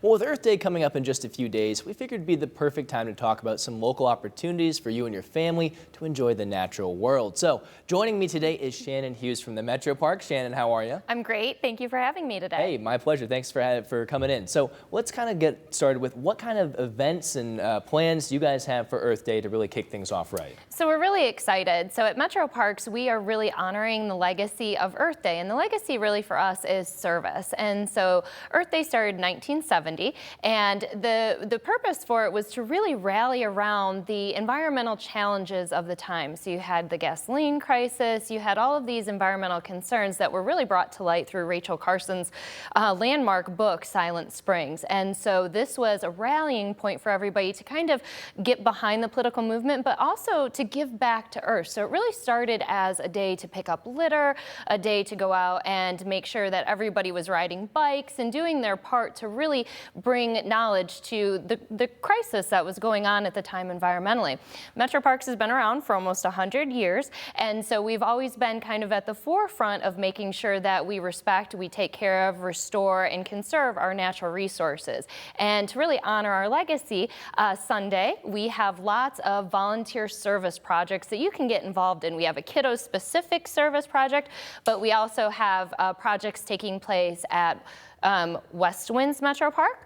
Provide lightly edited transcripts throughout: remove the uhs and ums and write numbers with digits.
Well, with Earth Day coming up in just a few days, we figured it'd be the perfect time to talk about some local opportunities for you and your family to enjoy the natural world. So joining me today is Shannon Hughes from the Metroparks. Shannon, how are you? I'm great. Thank you for having me today. Hey, my pleasure. Thanks for coming in. So let's kind of get started with what kind of events and plans do you guys have for Earth Day to really kick things off right? So we're really excited. So at Metroparks, we are really honoring the legacy of Earth Day. And the legacy really for us is service. And so Earth Day started in 1970. And the purpose for it was to really rally around the environmental challenges of the time. So you had the gasoline crisis, you had all of these environmental concerns that were really brought to light through Rachel Carson's landmark book, Silent Springs. And so this was a rallying point for everybody to kind of get behind the political movement, but also to give back to Earth. So it really started as a day to pick up litter, a day to go out and make sure that everybody was riding bikes and doing their part to really bring knowledge to the crisis that was going on at the time environmentally. Metroparks has been around for almost 100 years, and so we've always been kind of at the forefront of making sure that we respect, we take care of, restore, and conserve our natural resources. And to really honor our legacy, Sunday, we have lots of volunteer service projects that you can get involved in. We have a kiddo-specific service project, but we also have projects taking place at West Winds Metro Park,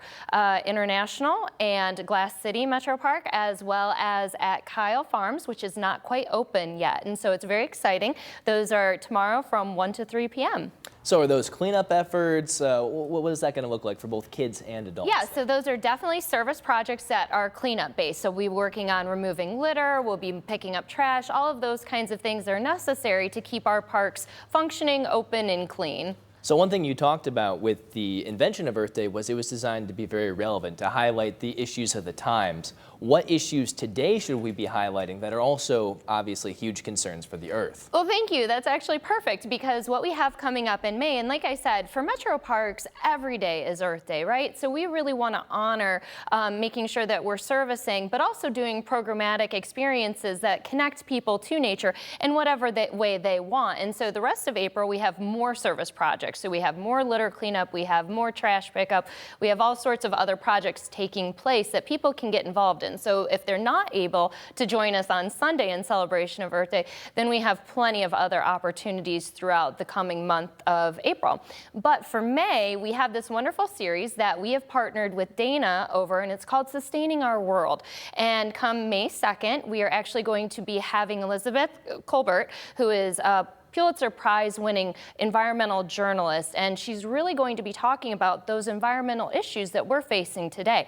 International, and Glass City Metro Park, as well as at Kyle Farms, which is not quite open yet. And so it's very exciting. Those are tomorrow from 1 to 3 p.m. So are those cleanup efforts? What is that going to look like for both kids and adults? Yeah, so those are definitely service projects that are cleanup based. So we're working on removing litter, we'll be picking up trash, all of those kinds of things that are necessary to keep our parks functioning, open, and clean. So one thing you talked about with the invention of Earth Day was it was designed to be very relevant, to highlight the issues of the times. What issues today should we be highlighting that are also obviously huge concerns for the Earth? Well, thank you. That's actually perfect, because what we have coming up in May, and like I said, for Metroparks, every day is Earth Day, right? So we really want to honor making sure that we're servicing, but also doing programmatic experiences that connect people to nature in whatever way they want. And so the rest of April, we have more service projects. So we have more litter cleanup, we have more trash pickup, we have all sorts of other projects taking place that people can get involved in. So if they're not able to join us on Sunday in celebration of Earth Day, then we have plenty of other opportunities throughout the coming month of April. But for May, we have this wonderful series that we have partnered with Dana over, and it's called Sustaining Our World. And come May 2nd, we are actually going to be having Elizabeth Colbert, who is a Pulitzer Prize winning environmental journalist, and she's really going to be talking about those environmental issues that we're facing today.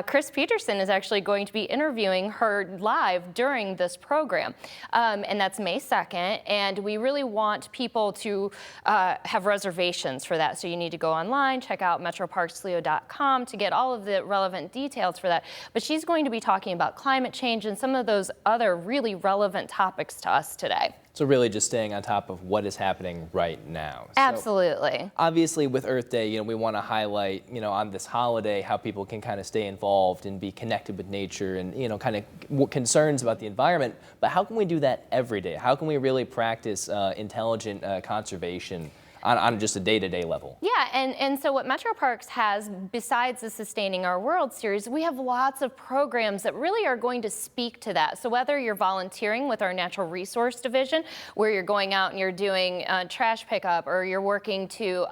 Chris Peterson is actually going to be interviewing her live during this program, and that's May 2nd, and we really want people to have reservations for that. So you need to go online, check out metroparkstoledo.com to get all of the relevant details for that. But she's going to be talking about climate change and some of those other really relevant topics to us today. So really just staying on top of what is happening right now. Absolutely. So obviously with Earth Day, we want to highlight, on this holiday, how people can kind of stay involved and be connected with nature and, kind of concerns about the environment. But how can we do that every day? How can we really practice intelligent conservation on just a day-to-day level? Yeah, and so what Metroparks has, besides the Sustaining Our World series, we have lots of programs that really are going to speak to that. So whether you're volunteering with our Natural Resource Division, where you're going out and you're doing trash pickup, or you're working to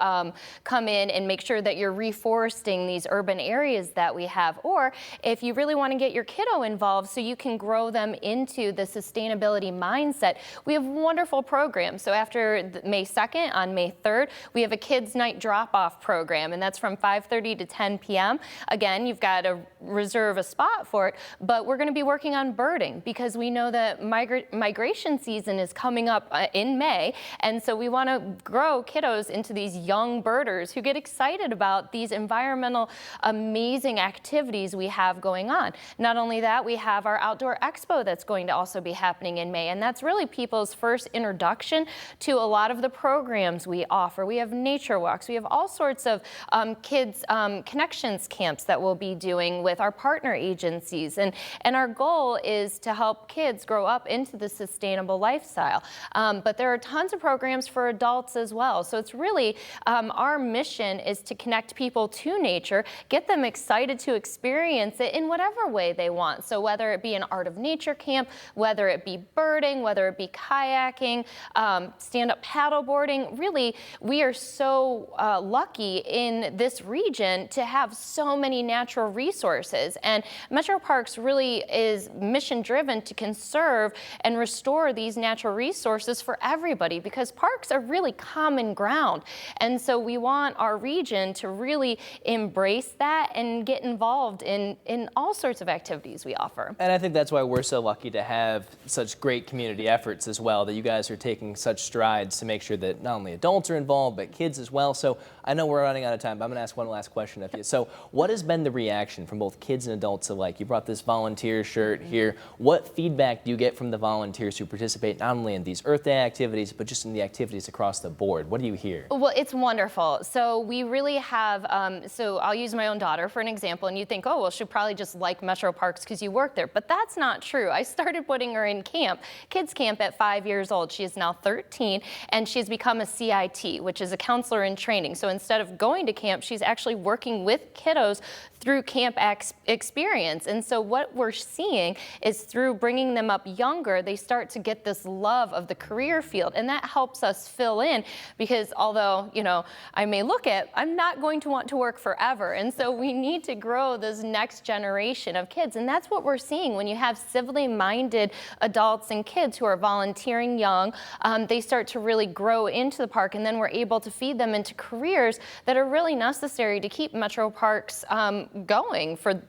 come in and make sure that you're reforesting these urban areas that we have, or if you really want to get your kiddo involved so you can grow them into the sustainability mindset, we have wonderful programs. So after May 2nd, on May 3rd, we have a Kids Night Drop-Off program, and that's from 5:30 to 10 p.m. Again, you've got to reserve a spot for it, but we're going to be working on birding because we know that migration season is coming up in May, and so we want to grow kiddos into these young birders who get excited about these environmental amazing activities we have going on. Not only that, we have our outdoor expo that's going to also be happening in May, and that's really people's first introduction to a lot of the programs we offer. We have nature walks. We have all sorts of kids connections camps that we'll be doing with our partner agencies. And our goal is to help kids grow up into the sustainable lifestyle. But there are tons of programs for adults as well. So it's really our mission is to connect people to nature, get them excited to experience it in whatever way they want. So whether it be an art of nature camp, whether it be birding, whether it be kayaking, stand-up paddleboarding, really we are so lucky in this region to have so many natural resources. And Metroparks really is mission driven to conserve and restore these natural resources for everybody, because parks are really common ground. And so we want our region to really embrace that and get involved in all sorts of activities we offer. And I think that's why we're so lucky to have such great community efforts as well, that you guys are taking such strides to make sure that not only adults are involved, but kids as well. So I know we're running out of time, but I'm gonna ask one last question of you. So what has been the reaction from both kids and adults alike? You brought this volunteer shirt here. What feedback do you get from the volunteers who participate not only in these Earth Day activities, but just in the activities across the board? What do you hear? Well, it's wonderful. So we really have, so I'll use my own daughter for an example, and you think, oh, well, she'll probably just like Metroparks because you work there. But that's not true. I started putting her in camp, kids camp at 5 years old. She is now 13, and she's become a CIT, which is a counselor in training. So instead of going to camp, she's actually working with kiddos through camp experience. And so what we're seeing is through bringing them up younger, they start to get this love of the career field. And that helps us fill in, because although, you know, I may look at, I'm not going to want to work forever. And so we need to grow this next generation of kids. And that's what we're seeing when you have civilly minded adults and kids who are volunteering young. They start to really grow into the park, and then we're able to feed them into careers that are really necessary to keep Metroparks going for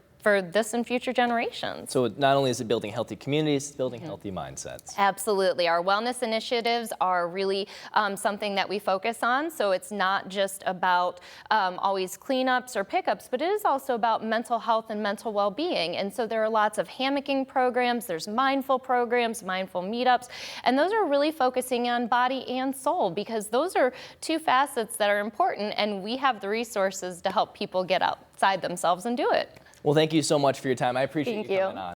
this and future generations. So not only is it building healthy communities, it's building healthy mindsets. Absolutely. Our wellness initiatives are really something that we focus on. So it's not just about always cleanups or pickups, but it is also about mental health and mental well-being. And so there are lots of hammocking programs, there's mindful programs, mindful meetups, and those are really focusing on body and soul, because those are two facets that are important, and we have the resources to help people get outside themselves and do it. Well, thank you so much for your time. I appreciate Thank you you. coming on.